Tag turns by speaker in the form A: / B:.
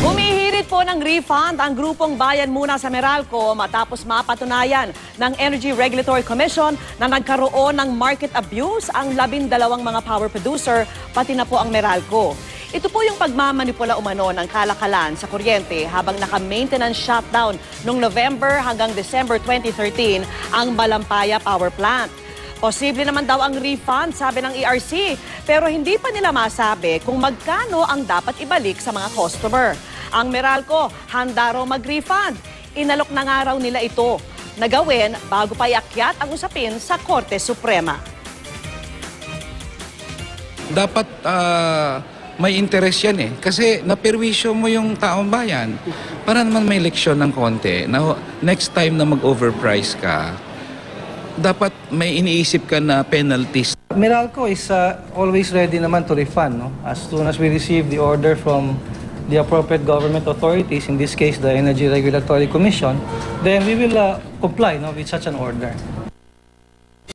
A: Humihirit po ng refund ang grupong Bayan Muna sa Meralco matapos mapatunayan ng Energy Regulatory Commission na nagkaroon ng market abuse ang 12 mga power producer, pati na po ang Meralco. Ito po yung pagmamanipula umano ng kalakalan sa kuryente habang naka-maintenance shutdown noong November hanggang December 2013 ang Malampaya Power Plant. Posible naman daw ang refund, sabi ng ERC, pero hindi pa nila masabi kung magkano ang dapat ibalik sa mga customer. Ang Meralco, handa raw mag-refund. Inalok na nga raw nila ito na gawin bago pa iakyat ang usapin sa Korte Suprema.
B: Dapat may interest yan eh. Kasi naperwisyo mo yung taong bayan. Para naman may leksyon ng konti na next time na mag-overprice ka, dapat may iniisip ka na penalties.
C: Meralco is always ready naman to refund. No? As soon as we receive the order from the appropriate government authorities, in this case the Energy Regulatory Commission, then we will comply with such an order.